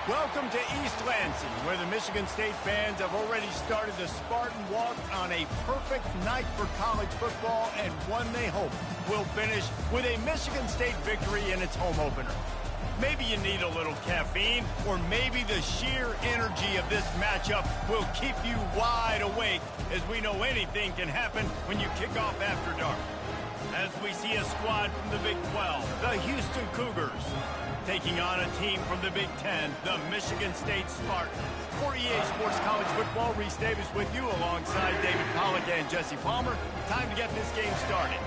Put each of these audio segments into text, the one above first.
Welcome to East Lansing, where the Michigan State fans have already started the Spartan Walk on a perfect night for college football, and one they hope will finish with a Michigan State victory in its home opener. Maybe you need a little caffeine, or maybe the sheer energy of this matchup will keep you wide awake, as we know anything can happen when you kick off after dark. As we see a squad from the Big 12, the Houston Cougars, taking on a team from the Big 10, the Michigan State Spartans. For EA Sports College Football, Reese Davis with you alongside David Pollack and Jesse Palmer. Time to get this game started.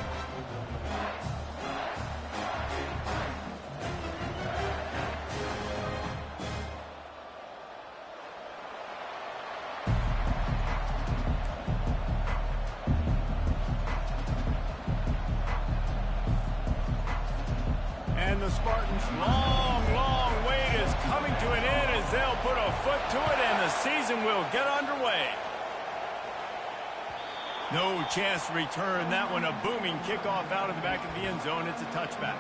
And the Spartans' long wait is coming to an end as they'll put a foot to it and the season will get underway. No chance to return that one. A booming kickoff out of the back of the end zone. It's a touchback.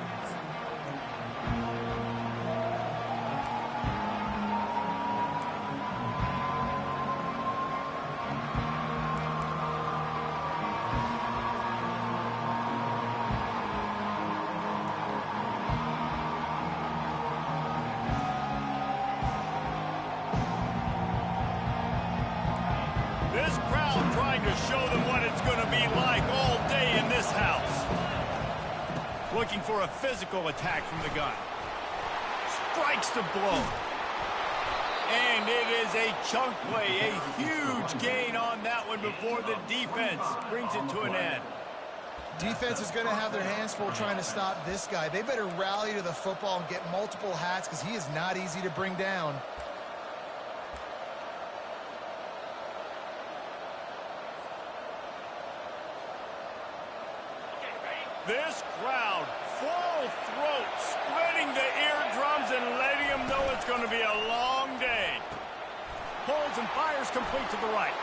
This crowd trying to show them what it's going to be like all day in this house. Looking for a physical attack from the gun. Strikes the blow. And it is a chunk play, a huge gain on that one before the defense brings it to an end. Defense is going to have their hands full trying to stop this guy. They better rally to the football and get multiple hats because he is not easy to bring down. This crowd, full throat, splitting the eardrums and letting them know it's going to be a long day. Pulls and fires complete to the right.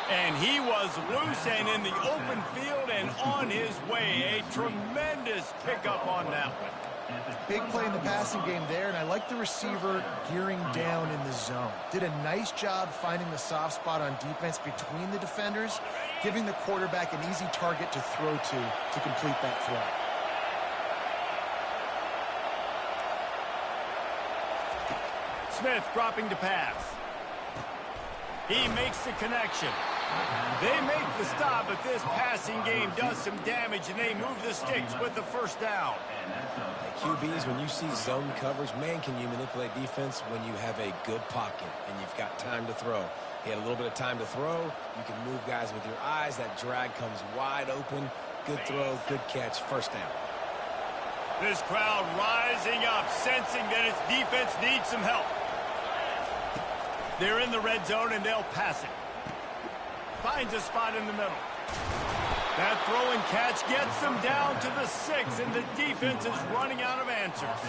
And he was loose and in the open field and on his way. A tremendous pickup on that one. Big play in the passing game there, and I like the receiver gearing down in the zone. Did a nice job finding the soft spot on defense between the defenders, giving the quarterback an easy target to throw to complete that throw. Smith dropping to pass. He makes the connection. They make the stop, but this passing game does some damage, and they move the sticks with the first down. QBs, when you see zone coverage, man, can you manipulate defense when you have a good pocket and you've got time to throw. He had a little bit of time to throw. You can move guys with your eyes. That drag comes wide open. Good throw, good catch, first down. This crowd rising up, sensing that its defense needs some help. They're in the red zone, and they'll pass it. Finds a spot in the middle. That throw and catch gets them down to the 6, and the defense is running out of answers.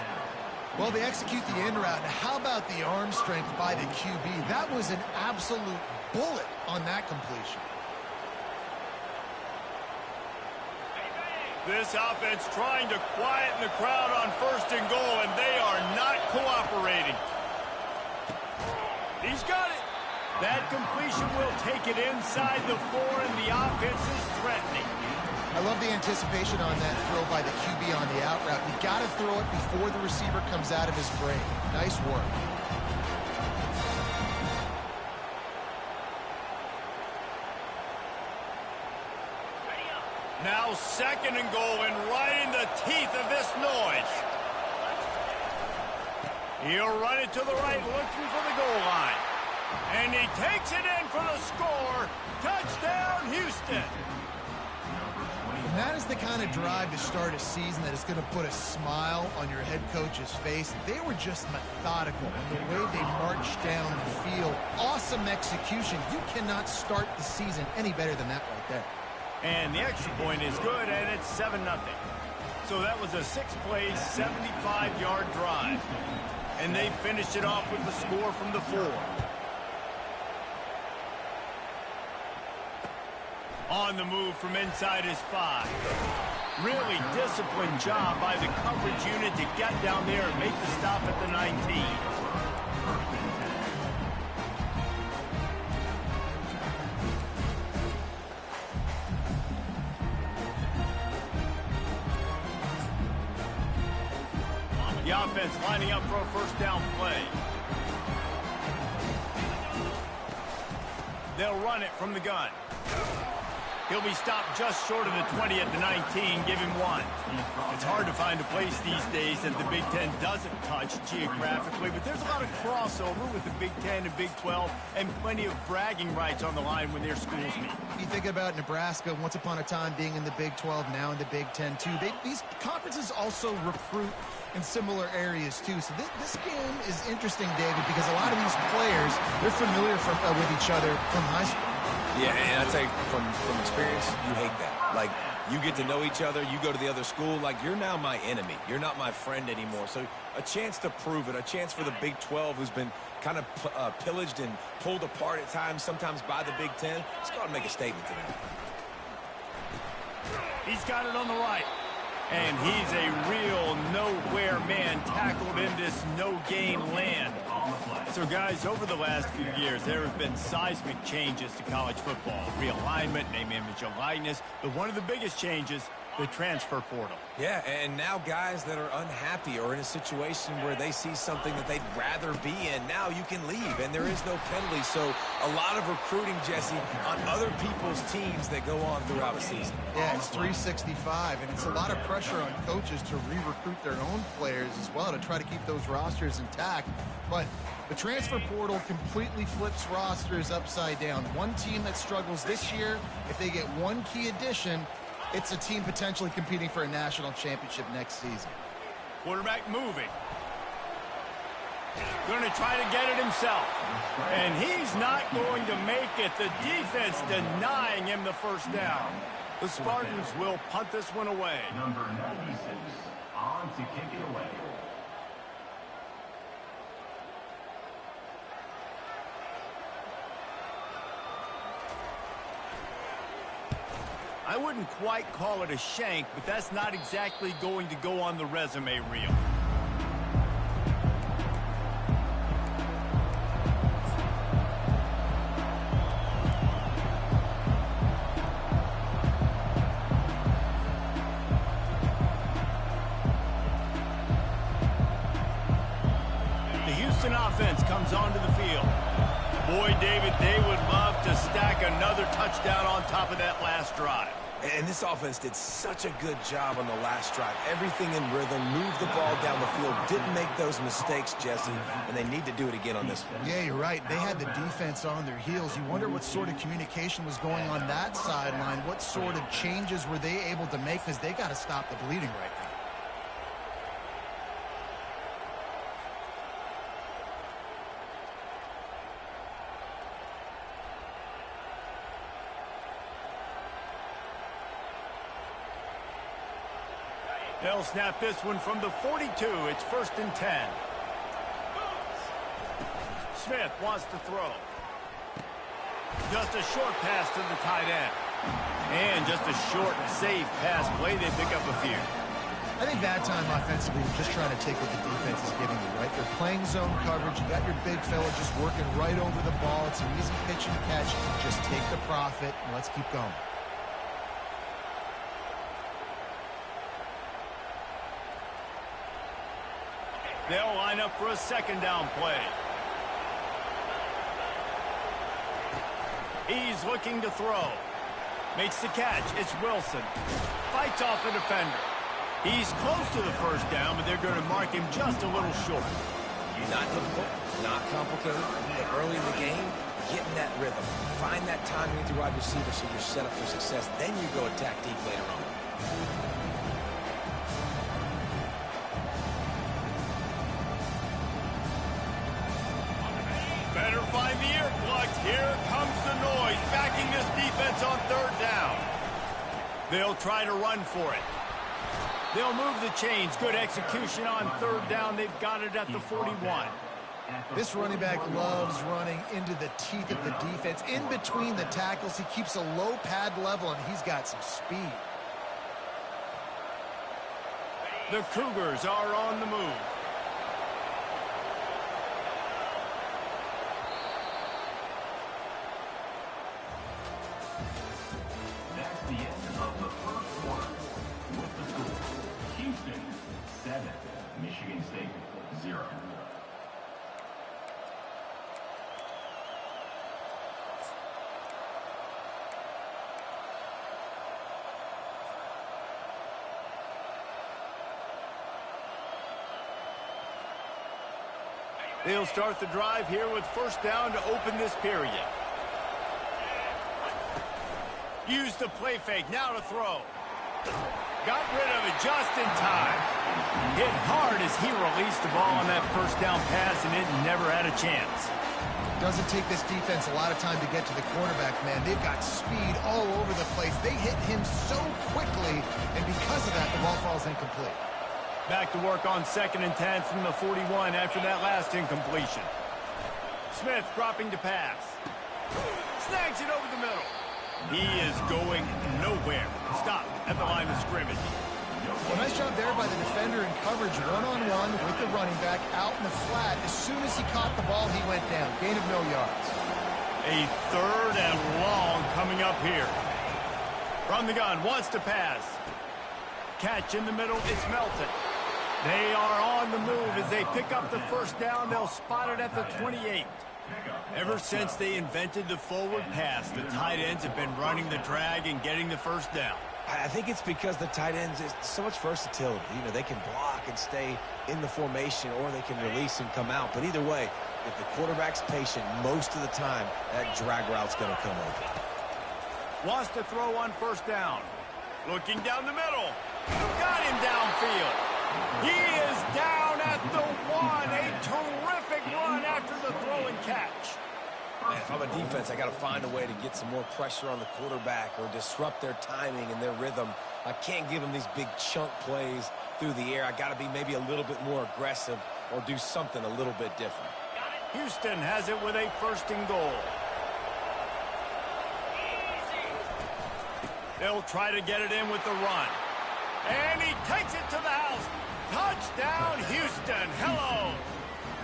Well, they execute the in route. How about the arm strength by the QB? That was an absolute bullet on that completion. This offense trying to quieten the crowd on 1st and goal, and they are not cooperating. He's got it. That completion will take it inside the 4, and the offense is threatening. I love the anticipation on that throw by the QB on the out route. You got to throw it before the receiver comes out of his brain. Nice work. Now 2nd and goal, and right in the teeth of this noise. He'll run it to the right, looking for the goal line. And he takes it in for the score. Touchdown, Houston. And that is the kind of drive to start a season that is going to put a smile on your head coach's face. They were just methodical in the way they marched down the field. Awesome execution. You cannot start the season any better than that right there. And the extra point is good, and it's 7-0. So that was a 6-play, 75-yard drive. And they finished it off with the score from the 4. On the move from inside his 5. Really disciplined job by the coverage unit to get down there and make the stop at the 19. The offense lining up for a first down play. They'll run it from the gun. He'll be stopped just short of the 20 at the 19, give him 1. It's hard to find a place these days that the Big Ten doesn't touch geographically, but there's a lot of crossover with the Big Ten and Big 12 and plenty of bragging rights on the line when their schools meet. You think about Nebraska, once upon a time being in the Big 12, now in the Big 10 too. These conferences also recruit in similar areas too. So this game is interesting, David, because a lot of these players, they're familiar with each other from high school. Yeah, and I tell you, from experience, you hate that. Like, you get to know each other, you go to the other school, like, you're now my enemy. You're not my friend anymore. So a chance to prove it, a chance for the Big 12, who's been kind of pillaged and pulled apart at times, sometimes by the Big 10. Let's go out and make a statement today. He's got it on the right. And he's a real nowhere man tackled in this no-gain land. So, guys, over the last few years, there have been seismic changes to college football. Realignment, name, image, and likeness. But one of the biggest changes, the transfer portal. Yeah, and now guys that are unhappy or in a situation where they see something that they'd rather be in, now you can leave, and there is no penalty. So a lot of recruiting, Jesse, on other people's teams that go on throughout a season. Yeah, it's 365, and it's a lot of pressure on coaches to re-recruit their own players as well to try to keep those rosters intact. But the transfer portal completely flips rosters upside down. One team that struggles this year, if they get one key addition, it's a team potentially competing for a national championship next season. Quarterback moving. Going to try to get it himself. And he's not going to make it. The defense denying him the first down. The Spartans will punt this one away. Number 96 on to kick it away. I wouldn't quite call it a shank, but that's not exactly going to go on the resume reel. The Houston offense comes onto the field. Boy, David, they would love to stack another touchdown on top of that last drive. And this offense did such a good job on the last drive. Everything in rhythm, moved the ball down the field, didn't make those mistakes, Jesse, and they need to do it again on this one. Yeah, you're right. They had the defense on their heels. You wonder what sort of communication was going on that sideline. What sort of changes were they able to make, because they got to stop the bleeding right now. They'll snap this one from the 42. It's 1st and 10. Smith wants to throw. Just a short pass to the tight end. And just a short, safe pass play. They pick up a few. I think that time offensively, you're just trying to take what the defense is giving you, right? They're playing zone coverage. You got your big fella just working right over the ball. It's an easy pitch and catch. Just take the profit, and let's keep going. They'll line up for a 2nd down play. He's looking to throw. Makes the catch. It's Wilson. Fights off a defender. He's close to the 1st down, but they're going to mark him just a little short. Not difficult, not complicated, but early in the game, getting that rhythm. Find that timing with your wide receiver so you're set up for success. Then you go attack deep later on. Better find the earplugs. Here comes the noise, backing this defense on 3rd down. They'll try to run for it. They'll move the chains. Good execution on 3rd down. They've got it at the 41. This running back loves running into the teeth of the defense. In between the tackles, he keeps a low pad level, and he's got some speed. The Cougars are on the move. That's the end of the first quarter. With the score, Houston 7, Michigan State 0. They'll start the drive here with first down to open this period. Use the play fake, now to throw. Got rid of it just in time. Hit hard as he released the ball on that first down pass, and it never had a chance. Doesn't take this defense a lot of time to get to the quarterback, man. They've got speed all over the place. They hit him so quickly, and because of that, the ball falls incomplete. Back to work on 2nd and 10 from the 41 after that last incompletion. Smith dropping to pass. Snags it over the middle. He is going nowhere. Stop at the line of scrimmage. Well, nice job there by the defender in coverage one-on-one with the running back out in the flat. As soon as he caught the ball, he went down. Gain of no yards. A 3rd and long coming up here. From the gun, wants to pass. Catch in the middle, it's Melton. They are on the move as they pick up the first down. They'll spot it at the 28. Ever since they invented the forward pass, the tight ends have been running the drag and getting the first down. I think it's because the tight ends is so much versatility. You know, they can block and stay in the formation, or they can release and come out. But either way, if the quarterback's patient, most of the time, that drag route's going to come open. Wants to throw on first down. Looking down the middle. Got him downfield. He is down at the 1. A terrific run after the throw and catch. Man, if I'm a defense, I got to find a way to get some more pressure on the quarterback or disrupt their timing and their rhythm. I can't give them these big chunk plays through the air. I got to be maybe a little bit more aggressive or do something a little bit different. Houston has it with a 1st and goal. They'll try to get it in with the run. And he takes it to the house. Touchdown, Houston. Hello.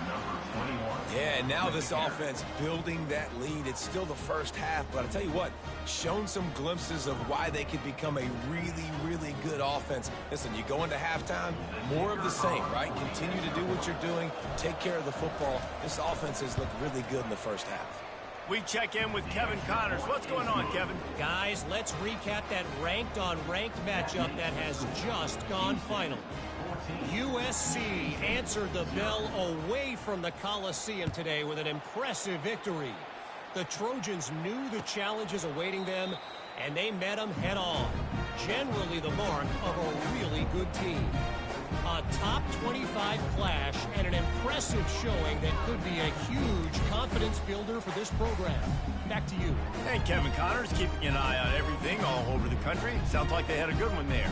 Number 21. Yeah, and now this offense building that lead. It's still the first half, but I tell you what, shown some glimpses of why they could become a really, really good offense. Listen, you go into halftime, more of the same, right? Continue to do what you're doing, take care of the football. This offense has looked really good in the first half. We check in with Kevin Connors. What's going on, Kevin? Guys, let's recap that ranked-on-ranked matchup that has just gone final. USC answered the bell away from the Coliseum today with an impressive victory. The Trojans knew the challenges awaiting them, and they met them head-on. Generally the mark of a really good team. A top 25 clash and an impressive showing that could be a huge confidence builder for this program. Back to you. Hey, Kevin Connors, keeping an eye on everything all over the country. Sounds like they had a good one there.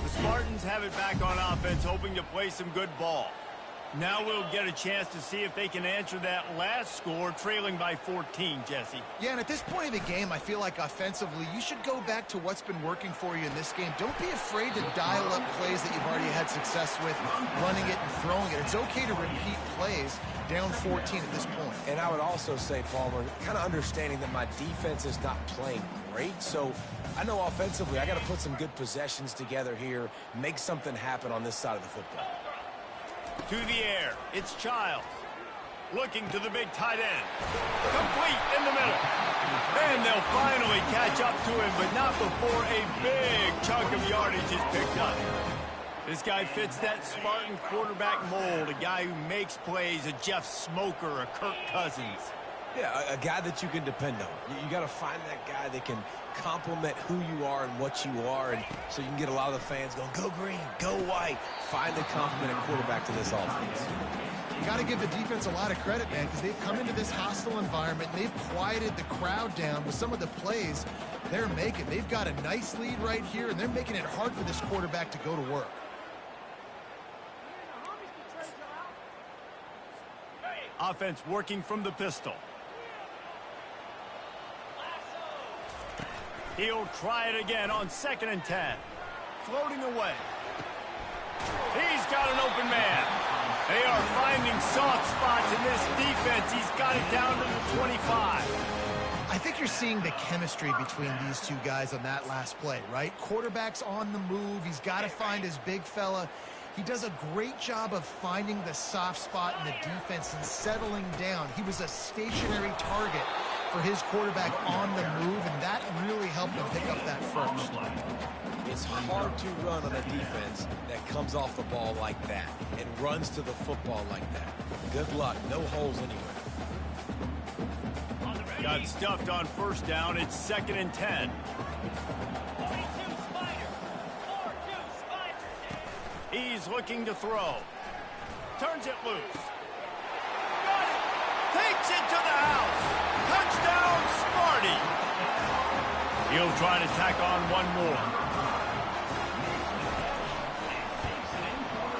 The Spartans have it back on offense, hoping to play some good ball. Now we'll get a chance to see if they can answer that last score, trailing by 14, Jesse. Yeah, and at this point in the game, I feel like offensively, you should go back to what's been working for you in this game. Don't be afraid to dial up plays that you've already had success with, running it and throwing it. It's okay to repeat plays down 14 at this point. And I would also say, Palmer, kind of understanding that my defense is not playing great, so I know offensively I got to put some good possessions together here, make something happen on this side of the football. To the air, it's Childs. Looking to the big tight end. Complete in the middle. And they'll finally catch up to him, but not before a big chunk of yardage is picked up. This guy fits that Spartan quarterback mold, a guy who makes plays, a Jeff Smoker, a Kirk Cousins. Yeah, a guy that you can depend on. You got to find that guy that can complement who you are and what you are, and so you can get a lot of the fans going, go green, go white. Find the complement at quarterback to this offense. You got to give the defense a lot of credit, man, because they've come into this hostile environment. They've quieted the crowd down with some of the plays they're making. They've got a nice lead right here, and they're making it hard for this quarterback to go to work. Offense working from the pistol. He'll try it again on 2nd and 10. Floating away. He's got an open man. They are finding soft spots in this defense. He's got it down to the 25. I think you're seeing the chemistry between these two guys on that last play, right? Quarterback's on the move. He's got to find his big fella. He does a great job of finding the soft spot in the defense and settling down. He was a stationary target for his quarterback on the move, and that really helped him pick up that first. It's hard to run on a defense that comes off the ball like that and runs to the football like that. Good luck. No holes anywhere. Got stuffed on first down. It's 2nd and 10. He's looking to throw. Turns it loose. Got it. Takes it to the house. Touchdown, Smarty. He'll try to tack on one more.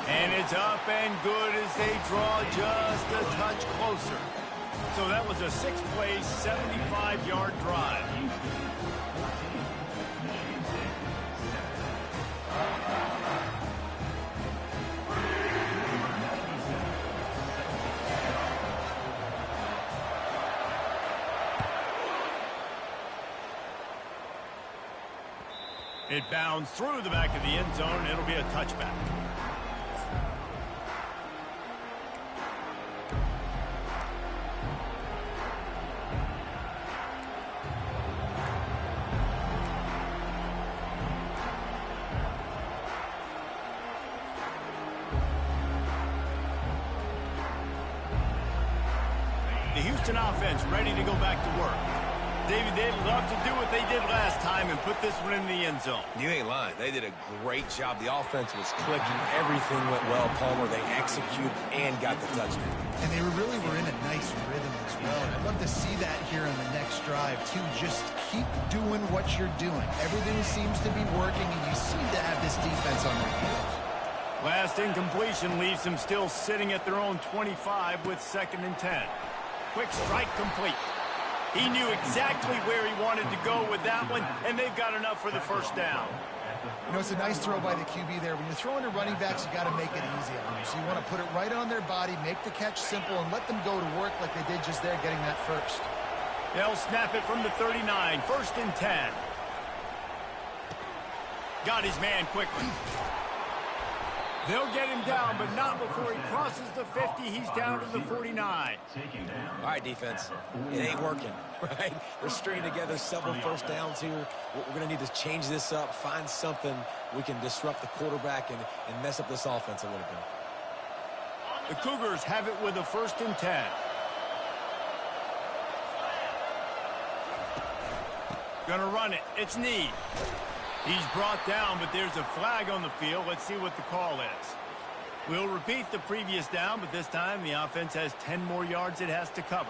And it's up and good as they draw just a touch closer. So that was a 6-play, 75-yard drive. It bounds through the back of the end zone. It'll be a touchback. The Houston offense ready to go back to work. David, they'd love to do what they did last time and put this one in the end zone. You ain't lying. They did a great job. The offense was clicking. Everything went well, Palmer. They executed and got the touchdown. And they really were in a nice rhythm as well. And I'd love to see that here in the next drive, too. Just keep doing what you're doing. Everything seems to be working, and you seem to have this defense on their heels. Last incompletion leaves them still sitting at their own 25 with 2nd and 10. Quick strike complete. He knew exactly where he wanted to go with that one, and they've got enough for the first down. You know, it's a nice throw by the QB there. When you're throwing to running backs, you got to make it easy on them. So you want to put it right on their body, make the catch simple, and let them go to work like they did just there, getting that first. They'll snap it from the 39, 1st and 10. Got his man quickly. They'll get him down, but not before he crosses the 50. He's down to the 49. All right, defense. It ain't working, right? We're stringing together several first downs here. We're going to need to change this up, find something we can disrupt the quarterback and mess up this offense a little bit. The Cougars have it with a 1st and 10. Gonna run it. It's Need. He's brought down, but there's a flag on the field. Let's see what the call is. We'll repeat the previous down, but this time the offense has 10 more yards it has to cover.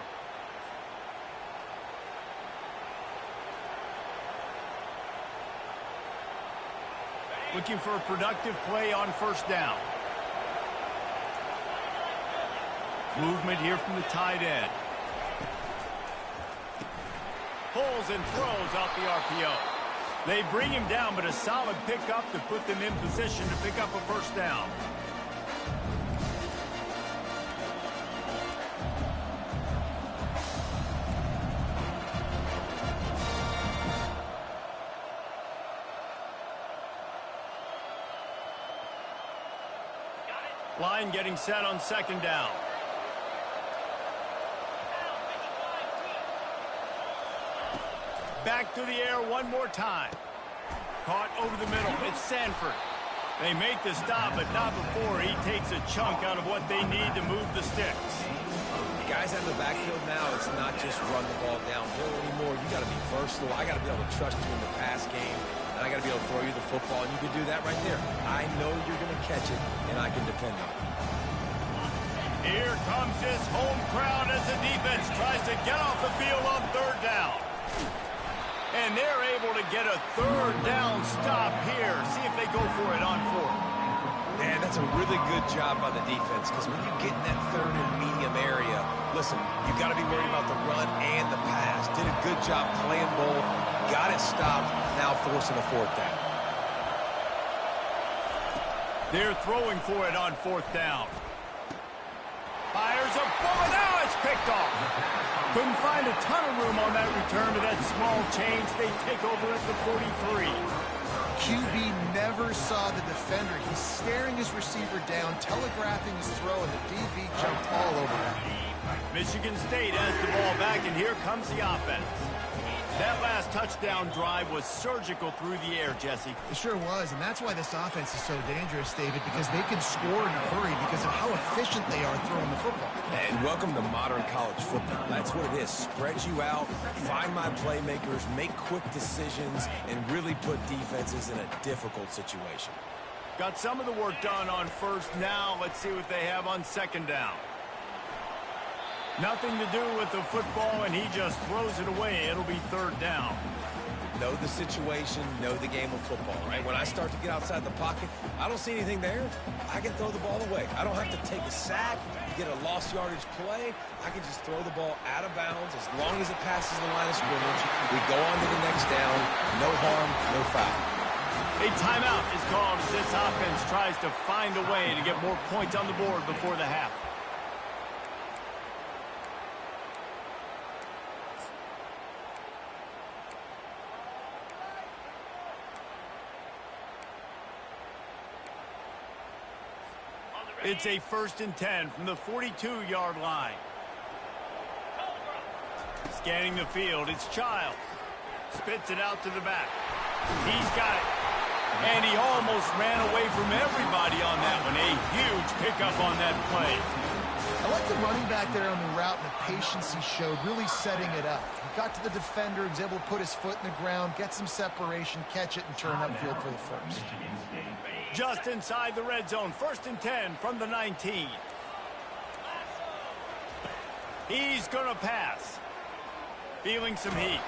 Looking for a productive play on first down. Movement here from the tight end. Pulls and throws off the RPO. They bring him down, but a solid pickup to put them in position to pick up a first down. Line getting set on 2nd down. Back to the air one more time. Caught over the middle. It's Sanford. They make the stop, but not before he takes a chunk out of what they need to move the sticks. Guys in the backfield now, it's not just run the ball downhill anymore. You got to be versatile. I got to be able to trust you in the pass game, and I got to be able to throw you the football, and you can do that right there. I know you're going to catch it, and I can depend on it. Here comes this home crowd as the defense tries to get off the field on 3rd down. And they're able to get a 3rd down stop here. See if they go for it on 4th. Man, that's a really good job by the defense, because when you get in that 3rd and medium area, listen, you got to be worried about the run and the pass. Did a good job playing both. Got it stopped. Now forcing a 4th down. They're throwing for it on 4th down. Fires fires a bullet. Now it's picked off. Couldn't find a ton of room on that return to that small change. They take over at the 43. QB never saw the defender. He's staring his receiver down, telegraphing his throw, and the DB jumped all over him. Michigan State has the ball back, and here comes the offense. That last touchdown drive was surgical through the air, Jesse. It sure was, and that's why this offense is so dangerous, David, because they can score in a hurry because of how efficient they are throwing the football. And welcome to modern college football. That's what it is. Spread you out, find my playmakers, make quick decisions, and really put defenses in a difficult situation. Got some of the work done on first. Now let's see what they have on second down. Nothing to do with the football, and he just throws it away. It'll be third down. Know the situation, know the game of football, right? When I start to get outside the pocket, I don't see anything there. I can throw the ball away. I don't have to take a sack, get a lost yardage play. I can just throw the ball out of bounds as long as it passes the line of scrimmage. We go on to the next down. No harm, no foul. A timeout is called as this offense tries to find a way to get more points on the board before the half. It's a 1st and 10 from the 42-yard line. Scanning the field, it's Childs. Spits it out to the back. He's got it. And he almost ran away from everybody on that one. A huge pickup on that play. I like the running back there on the route and the patience he showed, really setting it up. He got to the defender, was able to put his foot in the ground, get some separation, catch it, and turn upfield for the first. Just inside the red zone. 1st and 10 from the 19. He's going to pass. Feeling some heat.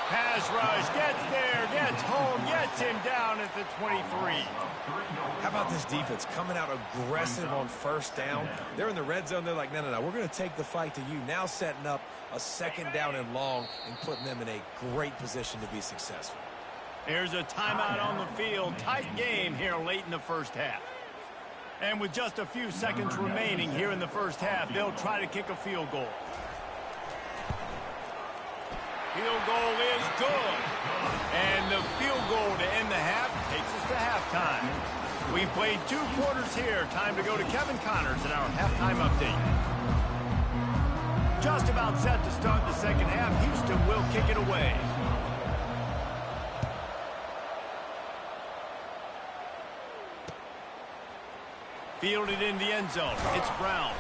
Pass rush. Gets there. Gets home. Gets him down at the 23. How about this defense coming out aggressive on first down? They're in the red zone. They're like, no. We're going to take the fight to you. Now setting up a 2nd down and long and putting them in a great position to be successful. Here's a timeout on the field. Tight game here late in the first half. And with just a few seconds remaining here in the first half, they'll try to kick a field goal. Field goal is good. And the field goal to end the half takes us to halftime. We've played 2 quarters here. Time to go to Kevin Connors in our halftime update. Just about set to start the second half. Houston will kick it away. Fielded in the end zone. It's Brown.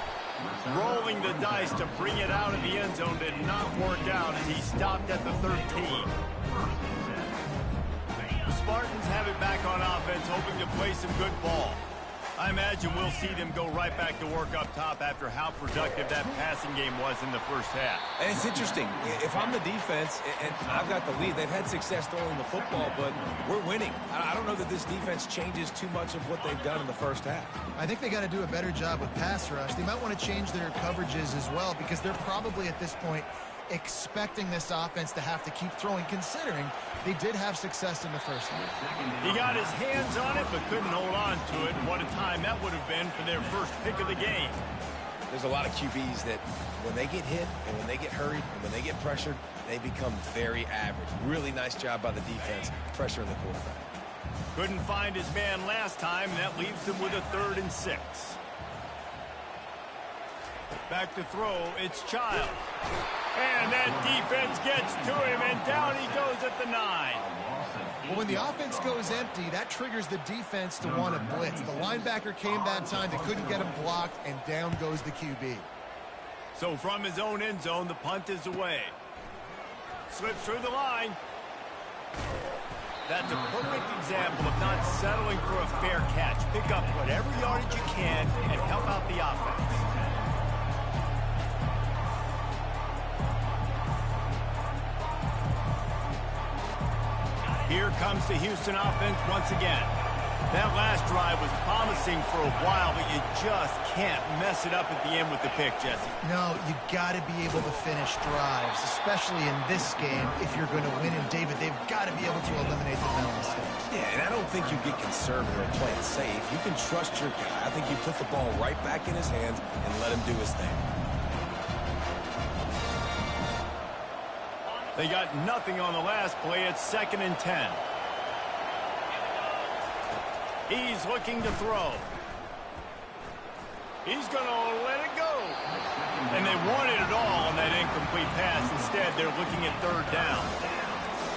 Rolling the dice to bring it out of the end zone did not work out as he stopped at the 13. The Spartans have it back on offense, hoping to play some good ball. I imagine we'll see them go right back to work up top after how productive that passing game was in the first half. And it's interesting. If I'm the defense and I've got the lead, they've had success throwing the football, but we're winning. I don't know that this defense changes too much of what they've done in the first half. I think they got to do a better job with pass rush. They might want to change their coverages as well because they're probably at this point expecting this offense to have to keep throwing, considering they did have success in the first half. He got his hands on it, but couldn't hold on to it. What a time that would have been for their first pick of the game. There's a lot of QBs that when they get hit and when they get hurried and when they get pressured, they become very average. Really nice job by the defense, pressuring the quarterback. Couldn't find his man last time, and that leaves him with a 3rd and 6. Back to throw, it's Childs. And that defense gets to him, and down he goes at the 9. Well, when the offense goes empty, that triggers the defense to want to blitz. The linebacker came that time. They couldn't get him blocked, and down goes the QB. So from his own end zone, the punt is away. Slips through the line. That's a perfect example of not settling for a fair catch. Pick up whatever yardage you can and help out the offense. Here comes the Houston offense once again. That last drive was promising for a while, but you just can't mess it up at the end with the pick, Jesse. No, you got to be able to finish drives, especially in this game if you're going to win. And, David, they've got to be able to eliminate the mental mistakes. Yeah, and I don't think you get conservative or play it safe. You can trust your guy. I think you put the ball right back in his hands and let him do his thing. They got nothing on the last play. It's 2nd and 10. He's looking to throw. He's going to let it go. And they wanted it all on that incomplete pass. Instead, they're looking at 3rd down.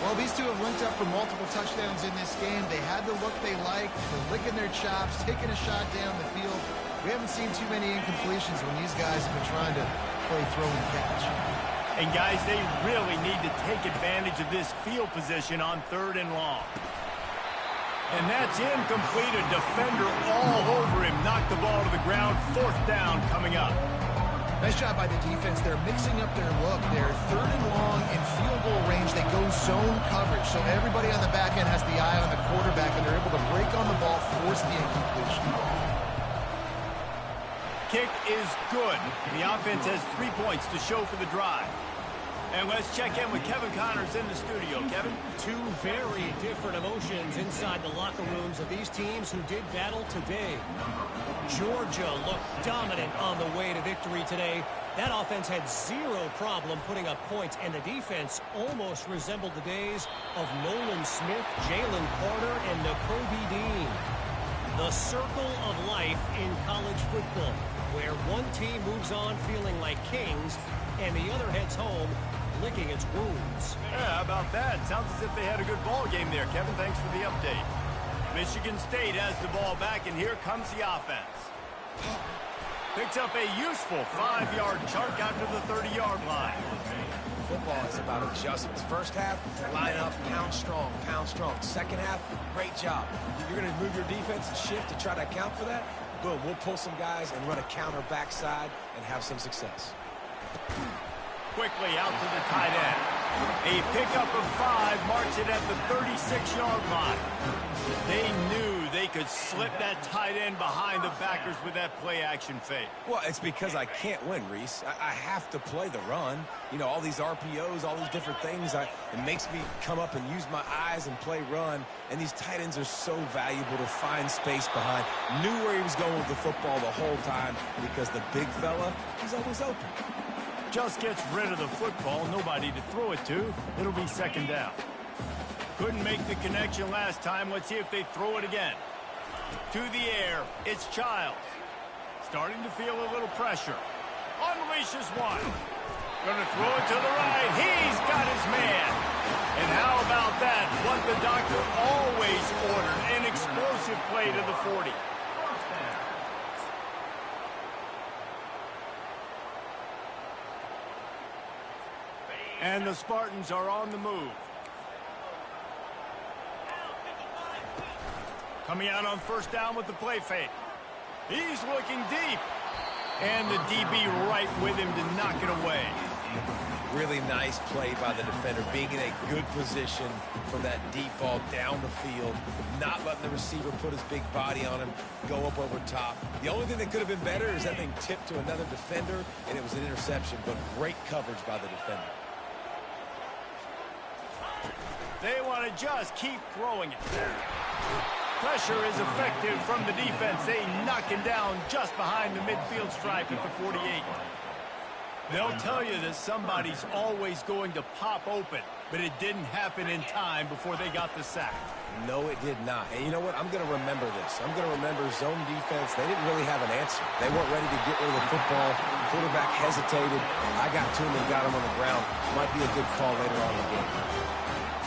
Well, these two have linked up for multiple touchdowns in this game. They had the look they liked. They're licking their chops, taking a shot down the field. We haven't seen too many incompletions when these guys have been trying to play throw and catch. And, guys, they really need to take advantage of this field position on 3rd and long. And that's incomplete. A defender all over him. Knocked the ball to the ground. 4th down coming up. Nice job by the defense. They're mixing up their look. They're 3rd and long in field goal range. They go zone coverage. So everybody on the back end has the eye on the quarterback, and they're able to break on the ball, force the incompletion. Kick is good. The offense has 3 points to show for the drive. And let's check in with Kevin Connors in the studio. Kevin? Two very different emotions inside the locker rooms of these teams who did battle today. Georgia looked dominant on the way to victory today. That offense had zero problem putting up points, and the defense almost resembled the days of Nolan Smith, Jalen Carter, and Nakobe Dean. The circle of life in college football, where one team moves on feeling like kings, and the other heads home licking its wounds. Yeah, how about that? Sounds as if they had a good ball game there, Kevin. Thanks for the update. Michigan State has the ball back, and here comes the offense. Picks up a useful 5-yard chunk out to the 30-yard line. Football is about adjustments. First half, line up, pound strong, pound strong. Second half, great job. You're going to move your defense and shift to try to account for that? Boom, we'll pull some guys and run a counter backside and have some success. Quickly out to the tight end. A pickup of 5, marks it at the 36-yard line. They knew they could slip that tight end behind the backers with that play-action fake. Well, it's because I can't win, Reese. I have to play the run. You know, all these RPOs, all these different things. It makes me come up and use my eyes and play run. And these tight ends are so valuable to find space behind. Knew where he was going with the football the whole time because the big fella, he's always open. Just gets rid of the football, nobody to throw it to. It'll be 2nd down. Couldn't make the connection last time. Let's see if they throw it again. To the air, it's Childs. Starting to feel a little pressure. Unleashes one. Going to throw it to the right. He's got his man. And how about that? What the doctor always ordered. An explosive play to the 40. And the Spartans are on the move. Coming out on 1st down with the play fake. He's looking deep. And the DB right with him to knock it away. Really nice play by the defender, being in a good position for that deep ball down the field, not letting the receiver put his big body on him, go up over top. The only thing that could have been better is that thing tipped to another defender, and it was an interception, but great coverage by the defender. They want to just keep throwing it. Pressure is effective from the defense. They knock him down just behind the midfield stripe at the 48. They'll tell you that somebody's always going to pop open, but it didn't happen in time before they got the sack. No, it did not. And you know what? I'm going to remember this. I'm going to remember zone defense. They didn't really have an answer. They weren't ready to get rid of the football. The quarterback hesitated. I got to him and got him on the ground. Might be a good call later on in the game.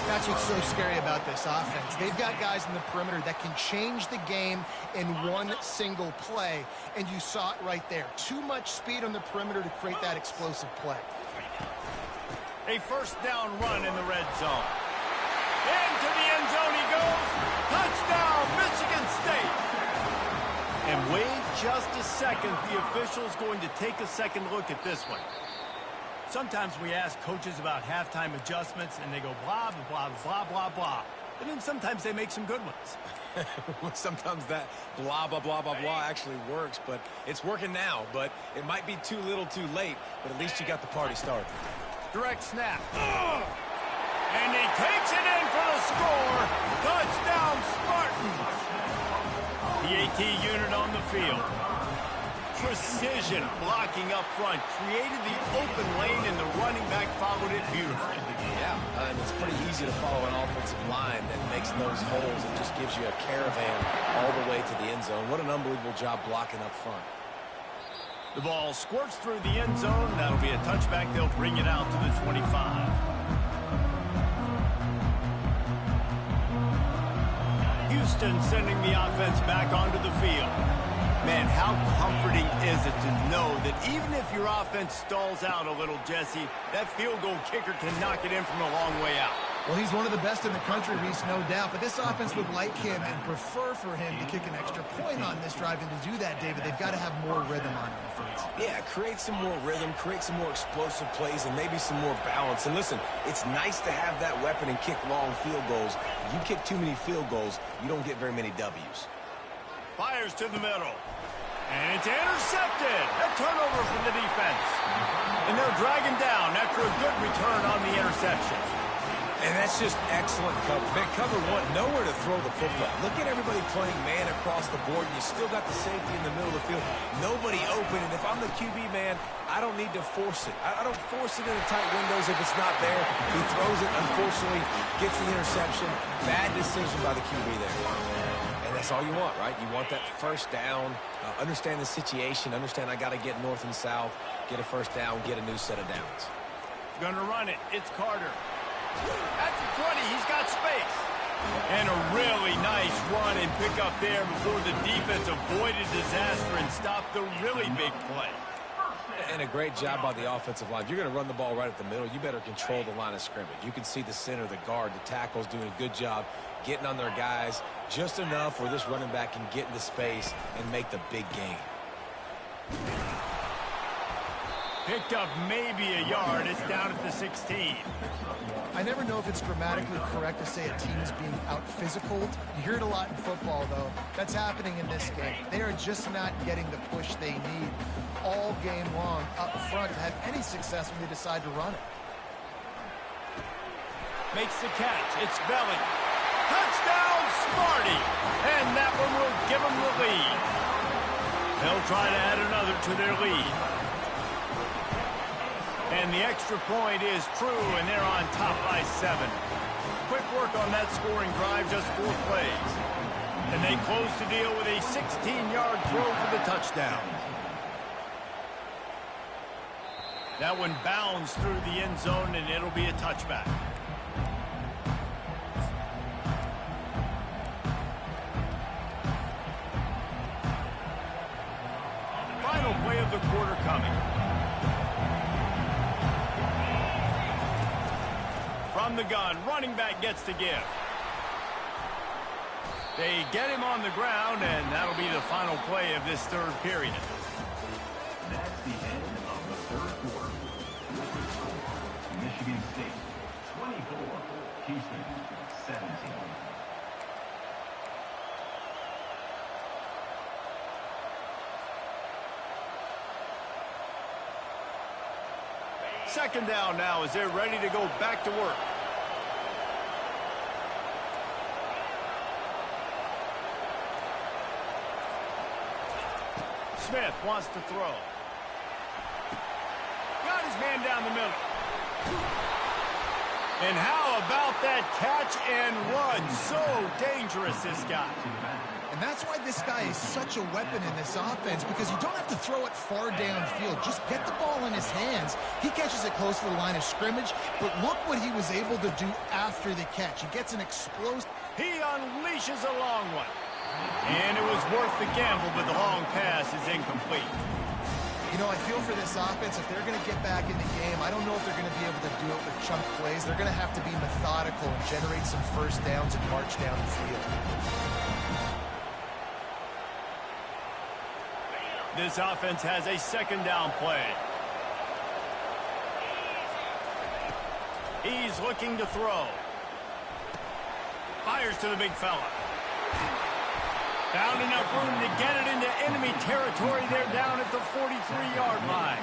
That's what's so scary about this offense. They've got guys in the perimeter that can change the game in one single play, and you saw it right there. Too much speed on the perimeter to create that explosive play. A 1st down run in the red zone. Into the end zone he goes. Touchdown, Michigan State. And wait just a second. The official's going to take a second look at this one. Sometimes we ask coaches about halftime adjustments, and they go blah, blah, blah, blah, blah, blah. And then sometimes they make some good ones. Sometimes that blah, blah, blah, blah, blah actually works, but it's working now. But it might be too little too late, but at least you got the party started. Direct snap. And he takes it in for the score. Touchdown, Spartans. The AT unit on the field. Precision blocking up front. Created the open lane, and the running back followed it beautifully. Yeah, and it's pretty easy to follow an offensive line that makes those holes and just gives you a caravan all the way to the end zone. What an unbelievable job blocking up front. The ball squirts through the end zone. That'll be a touchback. They'll bring it out to the 25. Houston sending the offense back onto the field. Man, how comforting is it to know that even if your offense stalls out a little, Jesse, that field goal kicker can knock it in from a long way out. Well, he's one of the best in the country, Reese, no doubt. But this offense would like him and prefer for him to kick an extra point on this drive. And to do that, David, they've got to have more rhythm on offense. Yeah, create some more rhythm, create some more explosive plays, and maybe some more balance. And listen, it's nice to have that weapon and kick long field goals. If you kick too many field goals, you don't get very many W's. Fires to the middle. And it's intercepted. A turnover from the defense. And they'll drag him down after a good return on the interception. And that's just excellent cover. Man, cover one, nowhere to throw the football. Look at everybody playing man across the board, and you still got the safety in the middle of the field. Nobody open, and if I'm the QB, man, I don't need to force it. I don't force it into tight windows if it's not there. He throws it, unfortunately, gets the interception. Bad decision by the QB there. And that's all you want, right? You want that first down, understand the situation, understand I got to get north and south, get a first down, get a new set of downs. Gonna run it. It's Carter. At the 20, he's got space. And a really nice run and pick up there before the defense avoided disaster and stopped the really big play. And a great job by the offensive line. If you're going to run the ball right at the middle, you better control the line of scrimmage. You can see the center, the guard, the tackles doing a good job getting on their guys just enough where this running back can get into space and make the big gain. Picked up maybe a yard. It's down at the 16. I never know if it's grammatically correct to say a team is being out-physicaled. You hear it a lot in football, though. That's happening in this game. They are just not getting the push they need all game long up front to have any success when they decide to run it. Makes the catch. It's Belling. Touchdown, Sparty! And that one will give them the lead. They'll try to add another to their lead. And the extra point is true, and they're on top by 7. Quick work on that scoring drive, just 4 plays. And they close the deal with a 16-yard throw for the touchdown. That one bounds through the end zone, and it'll be a touchback. Final play of the quarter coming. From the gun, running back gets to give. They get him on the ground, and that'll be the final play of this third period. That's the end of the third quarter. Michigan State, 24. Houston, 17. Second down now as they're ready to go back to work. Smith wants to throw. Got his man down the middle. And how about that catch and run? So dangerous, this guy. And that's why this guy is such a weapon in this offense, because you don't have to throw it far downfield. Just get the ball in his hands. He catches it close to the line of scrimmage, but look what he was able to do after the catch. He gets an explosive. He unleashes a long one. And it was worth the gamble, but the long pass is incomplete. You know, I feel for this offense, if they're going to get back in the game, I don't know if they're going to be able to do it with chunk plays. They're going to have to be methodical and generate some first downs and march down the field. This offense has a second down play. He's looking to throw. fires to the big fella. Found enough room to get it into enemy territory. They're down at the 43-yard line.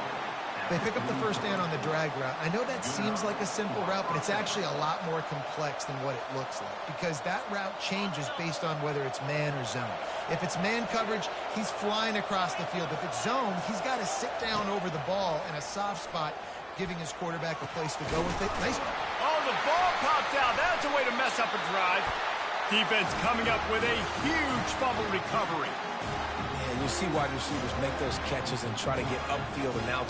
They pick up the first down on the drag route. I know that seems like a simple route, but it's actually a lot more complex than what it looks like because that route changes based on whether it's man or zone. If it's man coverage, he's flying across the field. If it's zone, he's got to sit down over the ball in a soft spot, giving his quarterback a place to go with it. Nice. Oh, the ball popped out. That's a way to mess up a drive. Defense coming up with a huge fumble recovery. Yeah, you see wide receivers make those catches and try to get upfield and now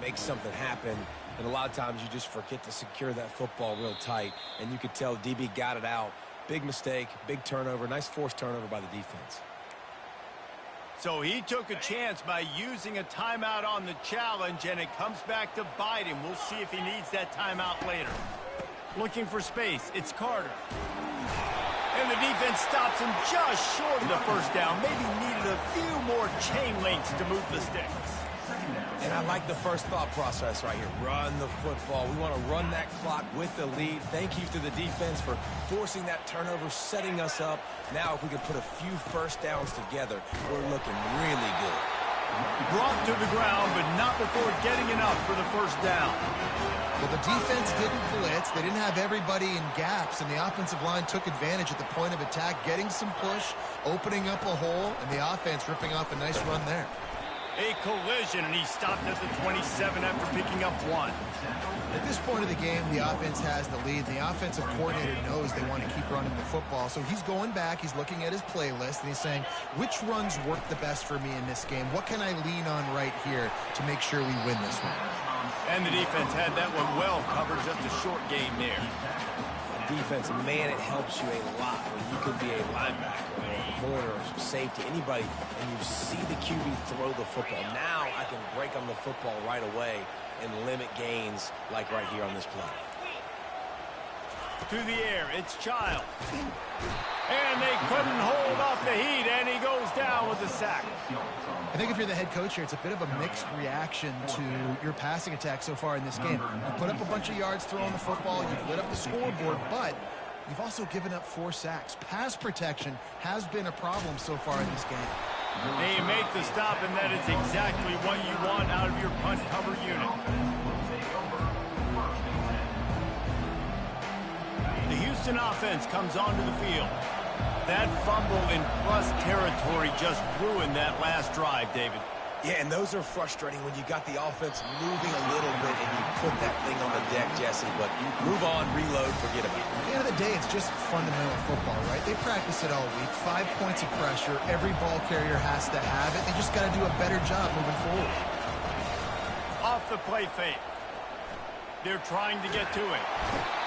make something happen, and a lot of times you just forget to secure that football real tight, and you could tell DB got it out. Big mistake, big turnover, nice forced turnover by the defense. So he took a chance by using a timeout on the challenge, and it comes back to bite him. We'll see if he needs that timeout later. Looking for space, it's Carter. And the defense stops him just short of the first down. Maybe needed a few more chain links to move the sticks. And I like the first thought process right here. Run the football. We want to run that clock with the lead. Thank you to the defense for forcing that turnover, setting us up. Now if we can put a few first downs together, we're looking really good. Brought to the ground, but not before getting enough for the first down. Well, the defense didn't blitz. They didn't have everybody in gaps, and the offensive line took advantage at the point of attack, getting some push, opening up a hole, and the offense ripping off a nice run there. A collision, and he stopped at the 27 after picking up one. At this point of the game, the offense has the lead. The offensive coordinator knows they want to keep running the football. So he's going back, he's looking at his playlist, and he's saying, which runs work the best for me in this game? What can I lean on right here to make sure we win this one? And the defense had that one well covered, just a short game there. Defense, man, it helps you a lot when you can be a linebacker or a corner or some safety, anybody, and you see the QB throw the football. Now I can break on the football right away and limit gains like right here on this play. To the air, it's Child. And they couldn't hold off the heat, and he goes down with the sack. I think if you're the head coach here, it's a bit of a mixed reaction to your passing attack so far in this game. You put up a bunch of yards throwing the football, you've lit up the scoreboard, but you've also given up 4 sacks. Pass protection has been a problem so far in this game. They make the stop, and that is exactly what you want out of your punt cover unit. The Houston offense comes onto the field. That fumble in plus territory just ruined that last drive, David. Yeah, and those are frustrating when you got the offense moving a little bit and you put that thing on the deck, Jesse. But move on, reload, forget about it. At the end of the day, it's just fundamental football, right? They practice it all week. 5 points of pressure. Every ball carrier has to have it. They just got to do a better job moving forward. Off the play fake. They're trying to get to it.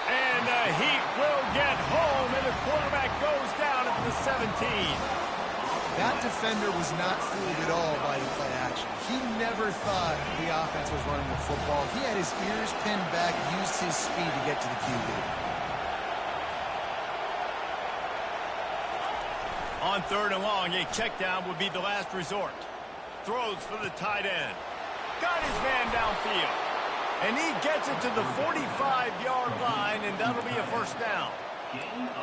And the Heat will get home, and the quarterback goes down at the 17. That defender was not fooled at all by the play action. He never thought the offense was running the football. He had his ears pinned back, used his speed to get to the QB. On 3rd and long, a check down would be the last resort. Throws for the tight end. Got his man downfield. And he gets it to the 45-yard line, and that'll be a first down.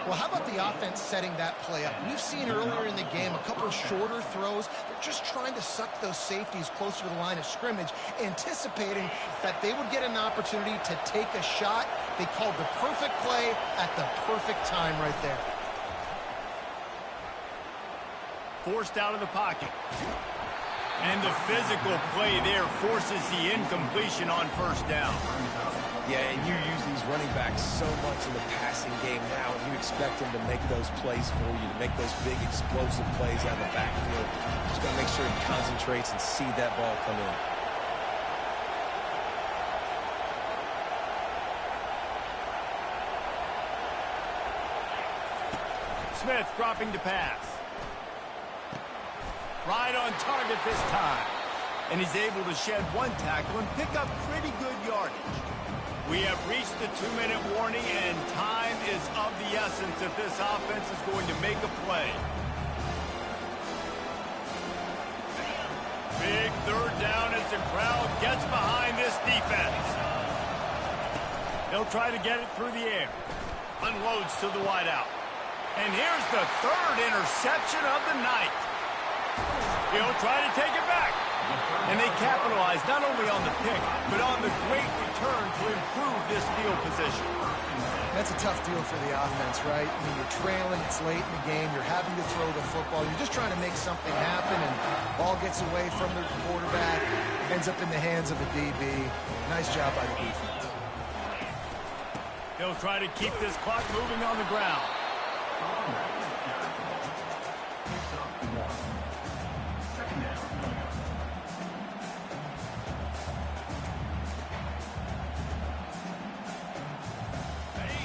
Well, how about the offense setting that play up? We've seen earlier in the game a couple of shorter throws. They're just trying to suck those safeties closer to the line of scrimmage, anticipating that they would get an opportunity to take a shot. They called the perfect play at the perfect time right there. Forced out of the pocket. And the physical play there forces the incompletion on first down. Yeah, and you use these running backs so much in the passing game now, and you expect them to make those plays for you, to make those big explosive plays out of the backfield. Just got to make sure he concentrates and see that ball come in. Smith dropping to pass. Right on target this time. And he's able to shed 1 tackle and pick up pretty good yardage. We have reached the 2-minute warning, and time is of the essence if this offense is going to make a play. Big 3rd down as the crowd gets behind this defense. He'll try to get it through the air. Unloads to the wideout. And here's the third interception of the night. He'll try to take it back. And they capitalize not only on the pick, but on the great return to improve this field position. That's a tough deal for the offense, right? I mean, you're trailing, it's late in the game, you're having to throw the football, you're just trying to make something happen, and ball gets away from the quarterback, ends up in the hands of a DB. Nice job by the defense. He'll try to keep this clock moving on the ground.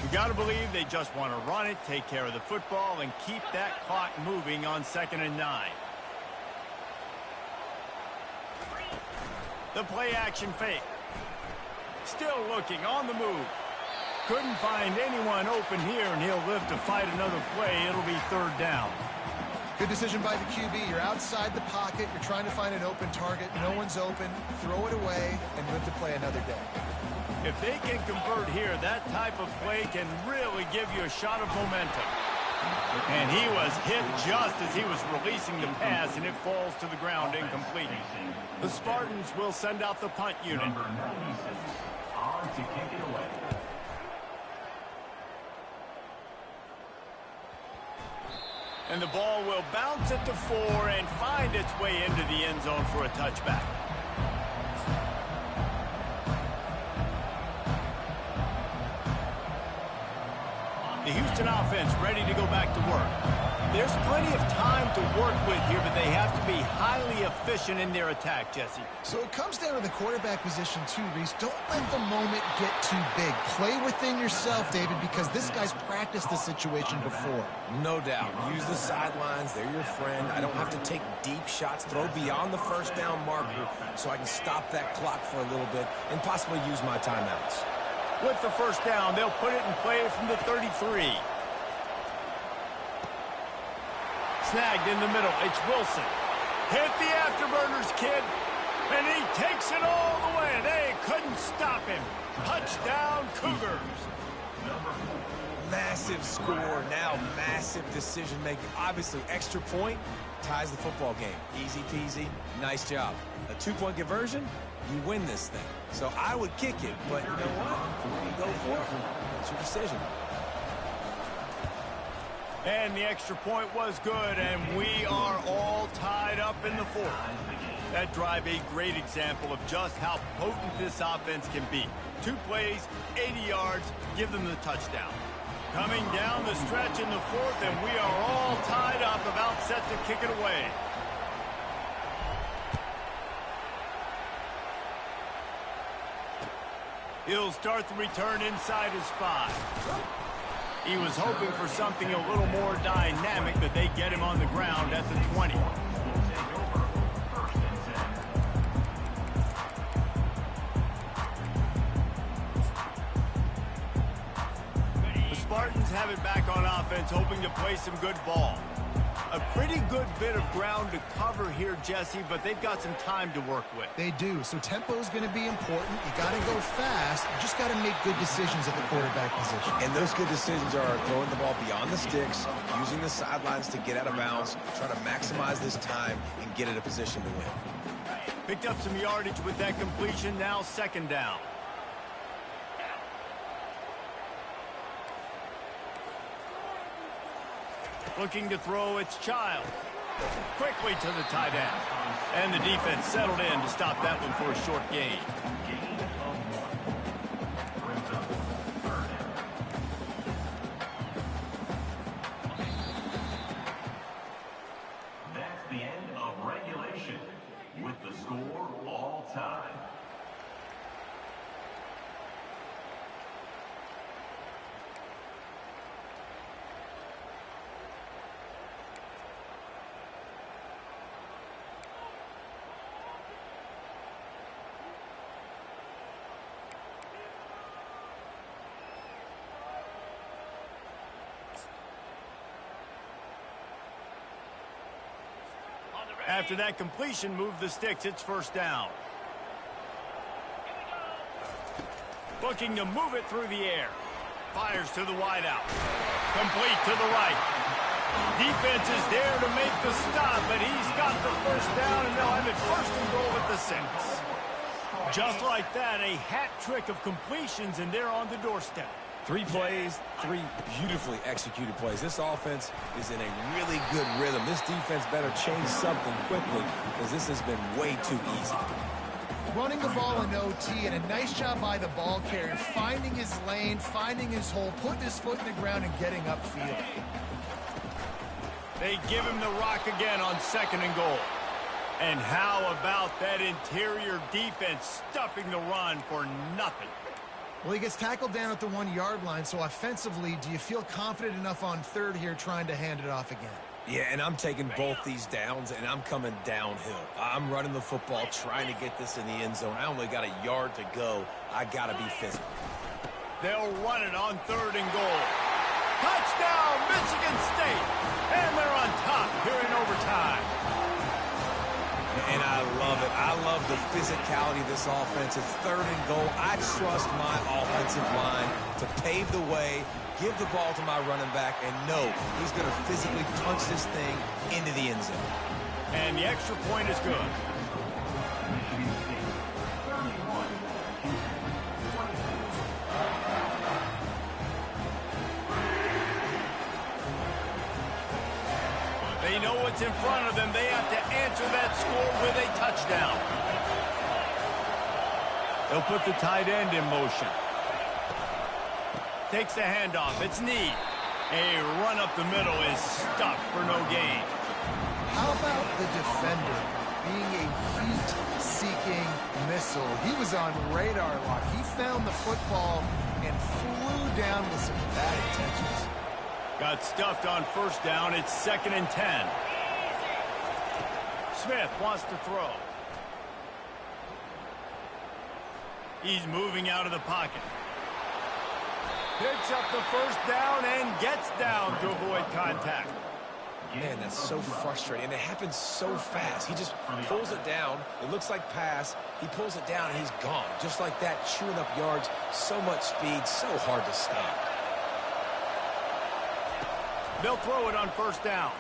You got to believe they just want to run it, take care of the football, and keep that clock moving on 2nd and 9. The play action fake. Still looking on the move. Couldn't find anyone open here, and he'll live to fight another play. It'll be 3rd down. Good decision by the QB. You're outside the pocket. You're trying to find an open target. No one's open. Throw it away and live to play another day. If they can convert here, that type of play can really give you a shot of momentum. And he was hit just as he was releasing the pass, and it falls to the ground incomplete. The Spartans will send out the punt unit. Number 96 on to kick it away. And the ball will bounce at the 4 and find its way into the end zone for a touchback. The Houston offense ready to go back to work. There's plenty of time to work with here, but they have to be highly efficient in their attack, Jesse. So it comes down to the quarterback position too, Reese. Don't let the moment get too big. Play within yourself, David, because this guy's practiced this situation before. No doubt. Use the sidelines. They're your friend. I don't have to take deep shots. Throw beyond the 1st down marker so I can stop that clock for a little bit and possibly use my timeouts. With the 1st down, they'll put it in play from the 33. Snagged in the middle. It's Wilson. Hit the afterburners, kid. And he takes it all the way. They couldn't stop him. Touchdown, Cougars. Massive score. Now massive decision making. Obviously, extra point ties the football game. Easy peasy. Nice job. A 2-point conversion, you win this thing. So I would kick it, but you know what? You go for it. That's your decision. And the extra point was good, and we are all tied up in the 4th. That drive a great example of just how potent this offense can be. 2 plays, 80 yards, give them the touchdown. Coming down the stretch in the 4th, and we are all tied up, about set to kick it away. He'll start the return inside his 5. He was hoping for something a little more dynamic, but they get him on the ground at the 20. The Spartans have it back on offense, hoping to play some good ball. A pretty good bit of ground to cover here, Jesse, but they've got some time to work with. They do, so tempo is going to be important. You got to go fast. You just got to make good decisions at the quarterback position. And those good decisions are throwing the ball beyond the sticks, using the sidelines to get out of bounds, trying to maximize this time and get in a position to win. Picked up some yardage with that completion, now 2nd down. Looking to throw, it's Child. Quickly to the tight end. And the defense settled in to stop that one for a short gain. That's the end of regulation, with the score all tied. After that completion, move the sticks. It's 1st down. Looking to move it through the air. Fires to the wideout. Complete to the right. Defense is there to make the stop, but he's got the first down, and they'll have it first and goal at the 6. Just like that, a hat trick of completions, and they're on the doorstep. 3 plays, 3 beautifully executed plays. This offense is in a really good rhythm. This defense better change something quickly because this has been way too easy. Running the ball in OT, and a nice job by the ball carrier, finding his lane, finding his hole, putting his foot in the ground, and getting upfield. They give him the rock again on 2nd and goal. And how about that interior defense stuffing the run for nothing? Well, he gets tackled down at the 1-yard line, so offensively, do you feel confident enough on 3rd here trying to hand it off again? Yeah, and I'm taking both these downs, and I'm coming downhill. I'm running the football, trying to get this in the end zone. I only got a yard to go. I got to be physical. They'll run it on 3rd and goal. Touchdown, Michigan State! And they're on top here in overtime. And I love it. I love the physicality of this offense. It's 3rd and goal. I trust my offensive line to pave the way, give the ball to my running back, and know he's going to physically punch this thing into the end zone. And the extra point is good. They know what's in front of them. They have to answer that score with a touchdown. They'll put the tight end in motion. Takes the handoff. It's Need. A run up the middle is stuffed for no gain. How about the defender being a heat-seeking missile? He was on radar lock. He found the football and flew down with some bad intentions. Got stuffed on 1st down. It's 2nd and 10. Smith wants to throw. He's moving out of the pocket. Picks up the 1st down and gets down to avoid contact. Man, that's so frustrating. And it happens so fast. He just pulls it down. It looks like pass. He pulls it down, and he's gone. Just like that, chewing up yards. So much speed, so hard to stop. They'll throw it on 1st down.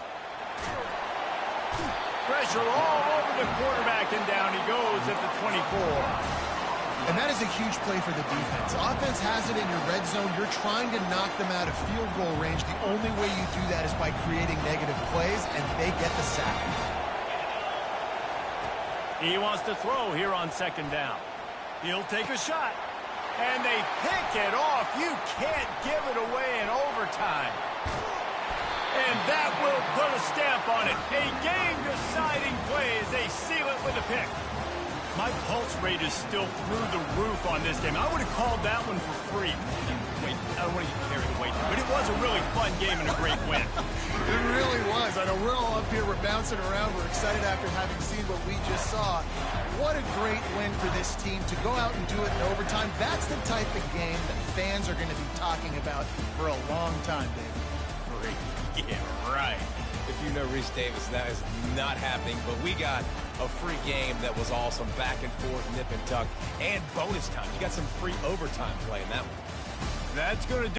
Pressure all over the quarterback, and down he goes at the 24. And that is a huge play for the defense. Offense has it in your red zone. You're trying to knock them out of field goal range. The only way you do that is by creating negative plays, and they get the sack. He wants to throw here on 2nd down. He'll take a shot. And they pick it off. You can't give it away in overtime. And that will put a stamp on it. A game-deciding play as they seal it with a pick. My pulse rate is still through the roof on this game. I would have called that one for free. Wait, I don't want to get carried away. But it was a really fun game and a great win. It really was. I know we're all up here. We're bouncing around. We're excited after having seen what we just saw. What a great win for this team to go out and do it in overtime. That's the type of game that fans are going to be talking about for a long time, David. Free. Yeah, right. If you know Reese Davis, that is not happening. But we got a free game that was awesome. Back and forth, nip and tuck, and bonus time. You got some free overtime play in that one. That's going to do